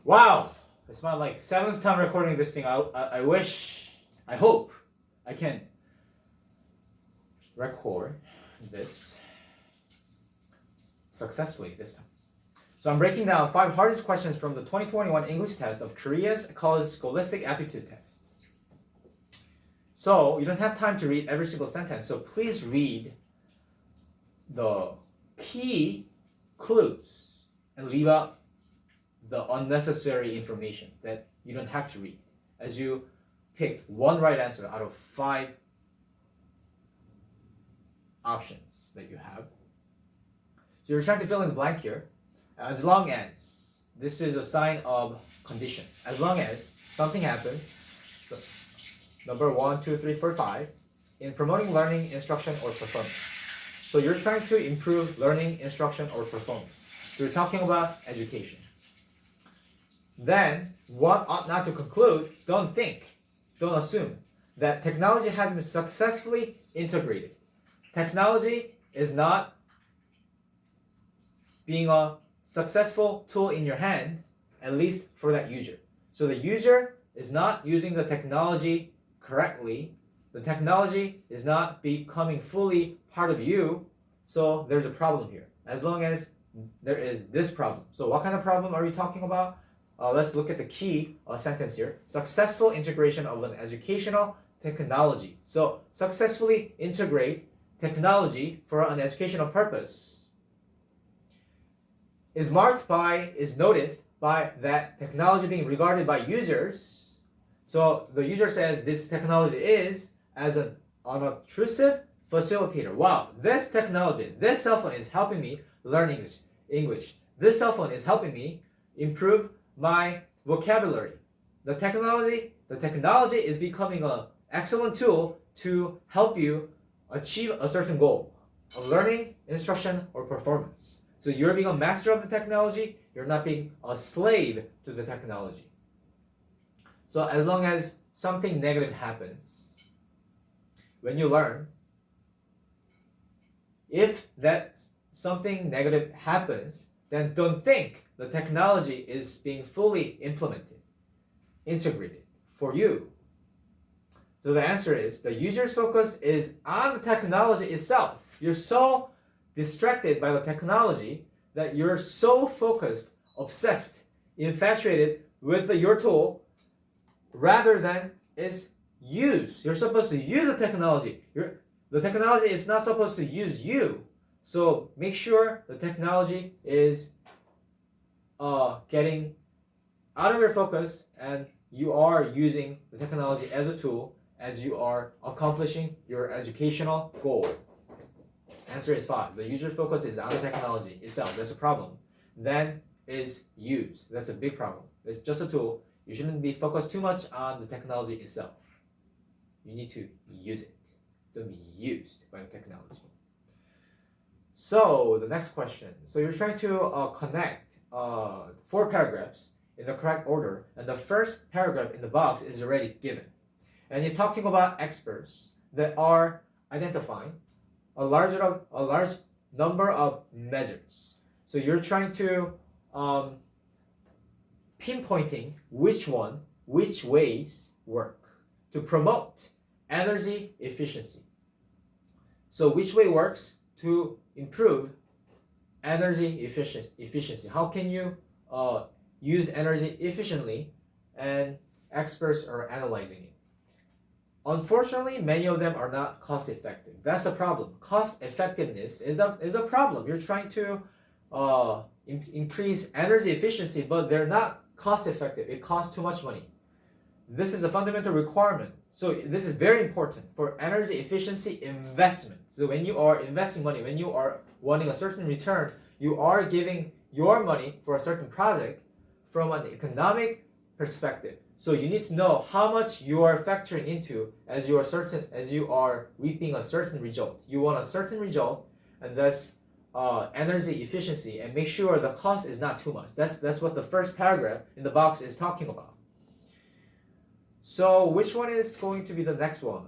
Wow, it's my like 7th time recording this thing. I hope I can record this successfully this time. So I'm breaking down 5 hardest questions from the 2021 English test of Korea's College Scholastic Aptitude test. So you don't have time to read every single sentence, so please read the key clues and leave out the unnecessary information that you don't have to read, as you picked one right answer out of 5 options that you have. So you're trying to fill in the blank here, as long as this is a sign of condition. As long as something happens, number 1, 2, 3, 4, 5, in promoting learning, instruction, or performance. So you're trying to improve learning, instruction, or performance. So you're talking about education. Then, one ought not to conclude, don't think, don't assume that technology has been successfully integrated. Technology is not being a successful tool in your hand, at least for that user. So the user is not using the technology correctly. The technology is not becoming fully part of you. So there's a problem here. As long as there is this problem. So what kind of problem are we talking about? Let's look at the key sentence here. Successful integration of an educational technology. So successfully integrate technology for an educational purpose is noticed by that technology being regarded by users. So the user says this technology is as an unobtrusive facilitator. Wow, this technology, this cell phone is helping me learn English. This cell phone is helping me improve my vocabulary. The technology is becoming an excellent tool to help you achieve a certain goal of learning, instruction, or performance. So you're being a master of the technology, you're not being a slave to the technology. So as long as something negative happens when you learn, if that something negative happens, then don't think the technology is being fully integrated for you. So the answer is the user's focus is on the technology itself. You're so distracted by the technology that you're so focused, obsessed, infatuated with your tool rather than its use. You're supposed to use the technology. The technology is not supposed to use you. So make sure the technology is getting out of your focus and you are using the technology as a tool as you are accomplishing your educational goal. Answer is 5. The user focus is on the technology itself. That's a problem. Then is use. That's a big problem. It's just a tool. You shouldn't be focused too much on the technology itself. You need to use it. Don't be used by the technology. So the next question. So you're trying to connect 4 paragraphs in the correct order, and the first paragraph in the box is already given. And he's talking about experts that are identifying a large number of measures. So you're trying to pinpointing which ways work to promote energy efficiency. So which way works to improve energy efficiency? How can you use energy efficiently? And experts are analyzing it. Unfortunately, many of them are not cost effective. That's the problem. Cost effectiveness is a problem. You're trying to increase energy efficiency, but they're not cost effective. It costs too much money. This is a fundamental requirement. So this is very important for energy efficiency investment. So when you are investing money, when you are wanting a certain return, you are giving your money for a certain project from an economic perspective. So you need to know how much you are factoring into as you are reaping a certain result. You want a certain result, and that's energy efficiency, and make sure the cost is not too much. That's what the first paragraph in the box is talking about. So which one is going to be the next one?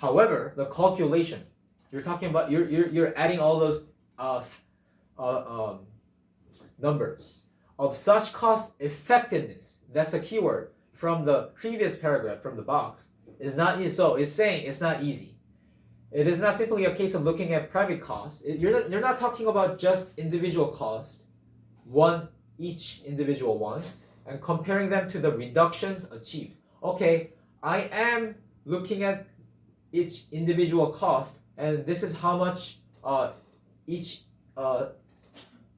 However, the calculation you're talking about, you're adding all those numbers. of such cost effectiveness, that's a keyword from the previous paragraph from the box, is not easy. So it's saying it's not easy. It is not simply a case of looking at private costs. You're not talking about just individual cost, each individual ones, and comparing them to the reductions achieved. Okay, I am looking at each individual cost, and this is how much each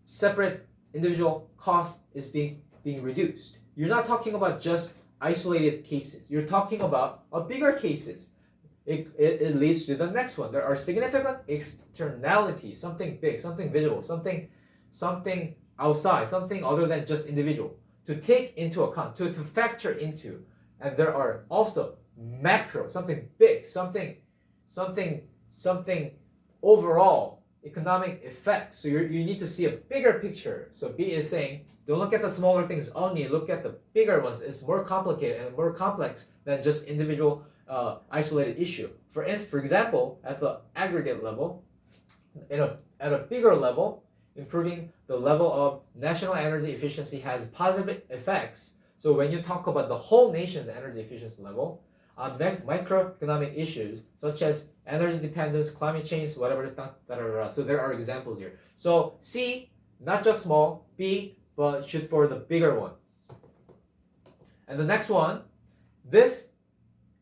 separate individual cost is being reduced. You're not talking about just isolated cases. You're talking about bigger cases. It leads to the next one. There are significant externalities, something big, something visible, something outside, something other than just individual, to take into account, to factor into. And there are also macro, something big, something overall economic effects. So you need to see a bigger picture. So B is saying, don't look at the smaller things only, look at the bigger ones. It's more complicated and more complex than just individual isolated issue. For example, at the aggregate level, at a bigger level, improving the level of national energy efficiency has positive effects. So when you talk about the whole nation's energy efficiency level, on microeconomic issues such as energy dependence, climate change, whatever, so there are examples here. So C, not just small, B, but shoot for the bigger ones. And the next one, this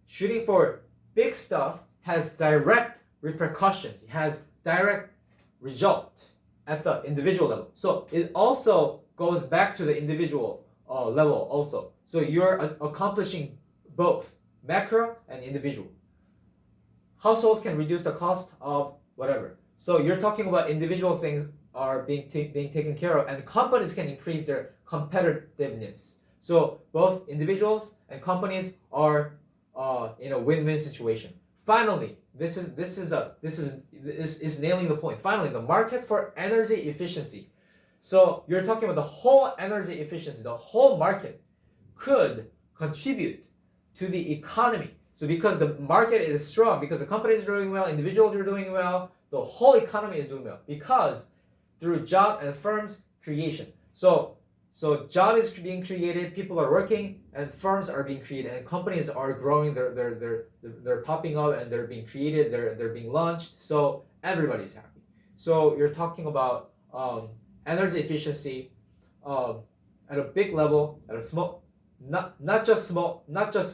shooting for big stuff has direct repercussions. It has direct result at the individual level. So it also goes back to the individual level also. So you're accomplishing both macro and individual. Households can reduce the cost of whatever. So you're talking about individual things are being taken care of, and companies can increase their competitiveness. So both individuals and companies are in a win-win situation. Finally, this is nailing the point. Finally, the market for energy efficiency. So you're talking about the whole energy efficiency, the whole market could contribute to the economy. So because the market is strong, because the companies are doing well, individuals are doing well, the whole economy is doing well because through job and firms creation. So job is being created, people are working, and firms are being created, and companies are growing. They're popping up, and they're being created. They're being launched. So everybody's happy. So you're talking about energy efficiency at a big level, at a small, not just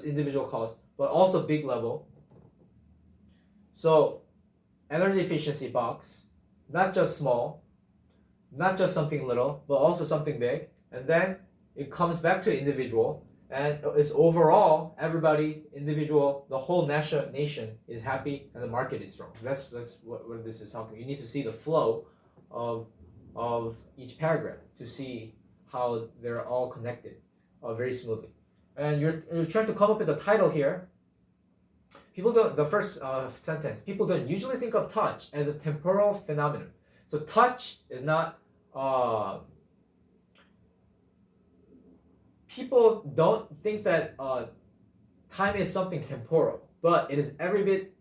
individual cost, but also big level. So energy efficiency box, not just small, not just something little, but also something big. And then it comes back to individual, and it's overall everybody, individual, the whole nation is happy, and the market is strong. That's what this is talking. You need to see the flow of each paragraph to see how they're all connected very smoothly. And you're trying to come up with a title here. People don't. The first sentence. People don't usually think of touch as a temporal phenomenon. So touch is not. People don't think that time is something temporal, but it is every bit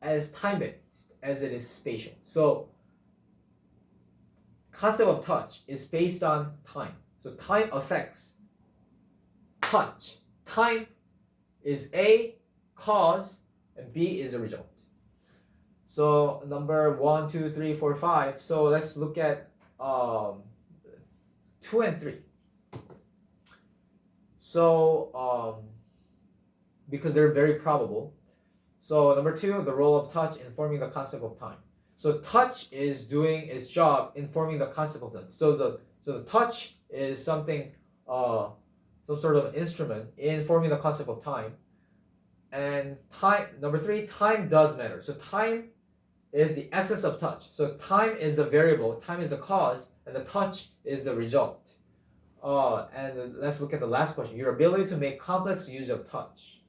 as time-based as it is spatial. So concept of touch is based on time. So time affects touch. Time is A, cause, and B is a result. So number 1, 2, 3, 4, 5. So let's look at 2 and 3. So, because they're very probable. So number 2, the role of touch informing the concept of time. So touch is doing its job informing the concept of time. So the touch is something, some sort of instrument informing the concept of time. And time, number 3, time does matter. So time is the essence of touch. So time is the variable, time is the cause, and the touch is the result. And let's look at the last question. Your ability to make complex use of touch.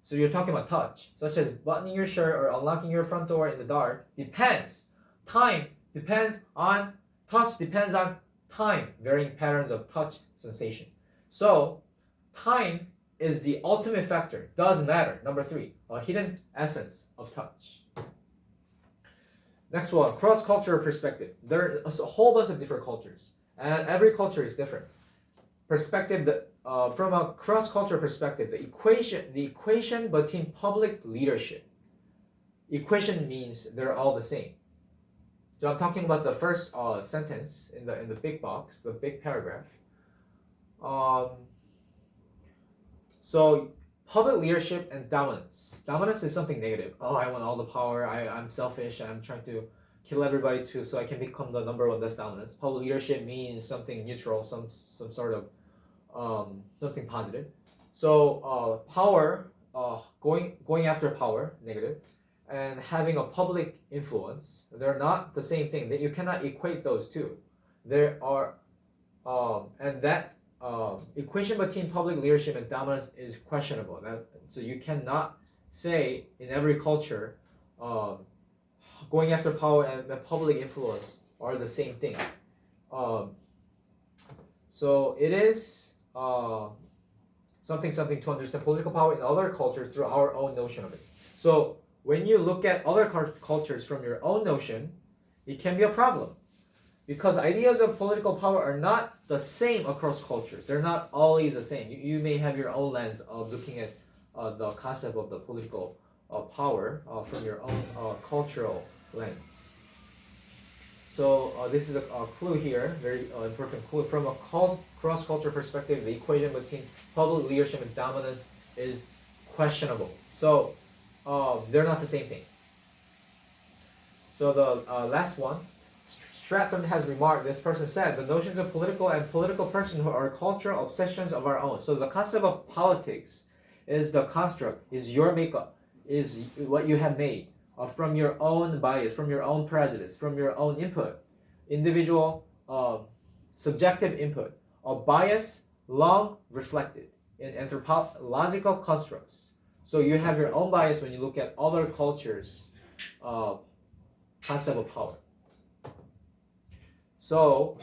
So you're talking about touch, such as buttoning your shirt or unlocking your front door in the dark, depends. Time depends on, touch depends on time, varying patterns of touch sensation. So time is the ultimate factor, does matter. Number 3, a hidden essence of touch. Next one, cross-cultural perspective. There's a whole bunch of different cultures, and every culture is different. perspective, from a cross-cultural perspective, the equation between public leadership. Equation means they're all the same. So I'm talking about the first sentence in the big box, the big paragraph. So public leadership and dominance. Dominance is something negative. Oh, I want all the power. I'm selfish. I'm trying to kill everybody so I can become the number one. That's dominance. Public leadership means something neutral, some sort of something positive. So power, going after power, negative, and having a public influence, they're not the same thing. That you cannot equate those two. There are, and that equation between public leadership and dominance is questionable. So you cannot say in every culture, going after power and public influence are the same thing. So it is something to understand political power in other cultures through our own notion of it. So when you look at other cultures from your own notion, it can be a problem. Because ideas of political power are not the same across cultures. They're not always the same. You may have your own lens of looking at the concept of the political power from your own cultural lens. So this is a clue here, very important clue. From a cross-cultural perspective, the equation between public leadership and dominance is questionable. So they're not the same thing. So the last one, Stratton has remarked, this person said, the notions of political and political personhood are cultural obsessions of our own. So the concept of politics is the construct, is your makeup, is what you have made from your own bias, from your own prejudice, from your own input, individual subjective input, a bias long reflected in anthropological constructs. So you have your own bias when you look at other cultures' concept of power. So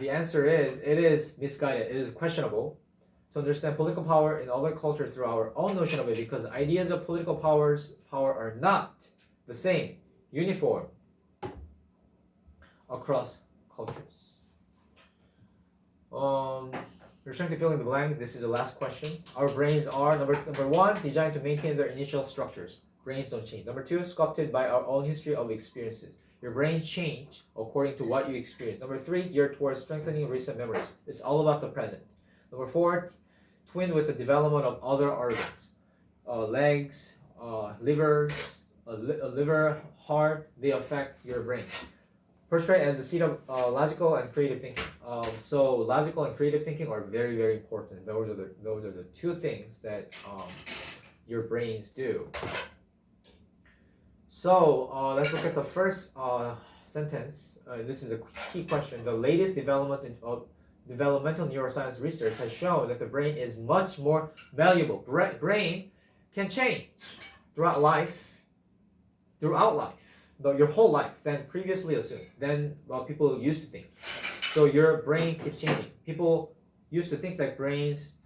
the answer is, it is misguided, it is questionable to understand political power in other cultures through our own notion of it, because ideas of political power are not the same, uniform across cultures. You're trying to fill in the blank. This is the last question. Our brains are, number one, designed to maintain their initial structures. Brains don't change. Number two, sculpted by our own history of experiences. Your brains change according to what you experience. Number three, geared towards strengthening recent memories. It's all about the present. Number four, twinned with the development of other organs. Legs, liver, heart, they affect your brain. Portrayed as a seat of logical and creative thinking. So logical and creative thinking are very, very important. Those are the two things that your brains do. So let's look at the first sentence. This is a key question. The latest development of developmental neuroscience research has shown that the brain is much more malleable. Brain can change throughout life, your whole life, than previously assumed, than people used to think. So your brain keeps changing. People used to think that brains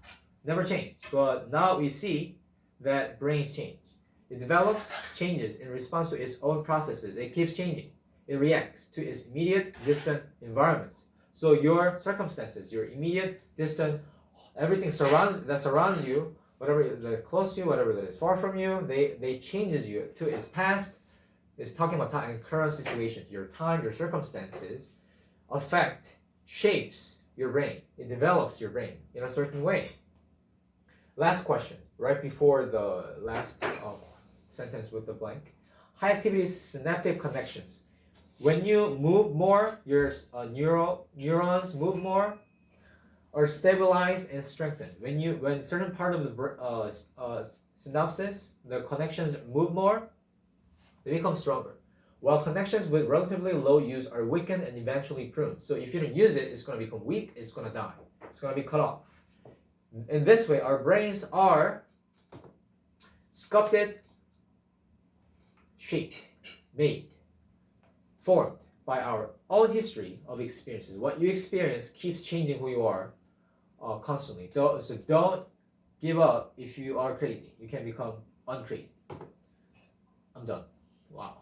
never change, but now we see that brains change. It develops, changes in response to its own processes. It keeps changing. It reacts to its immediate, distant environments. So your circumstances, your immediate, distant, everything that surrounds you, whatever that is close to you, whatever that is far from you, they changes you to its past. It's talking about time and current situations. Your time, your circumstances shapes your brain. It develops your brain in a certain way. Last question, right before the last sentence with the blank. High activity synaptic connections. When you move more, your neurons move more, are stabilized and strengthened. When certain part of the synapses, the connections move more, they become stronger. While connections with relatively low use are weakened and eventually pruned. So if you don't use it, it's going to become weak, it's going to die. It's going to be cut off. In this way, our brains are sculpted, shaped, made, formed by our own history of experiences. What you experience keeps changing who you are constantly. So don't give up if you are crazy. You can become uncrazy. I'm done. Wow.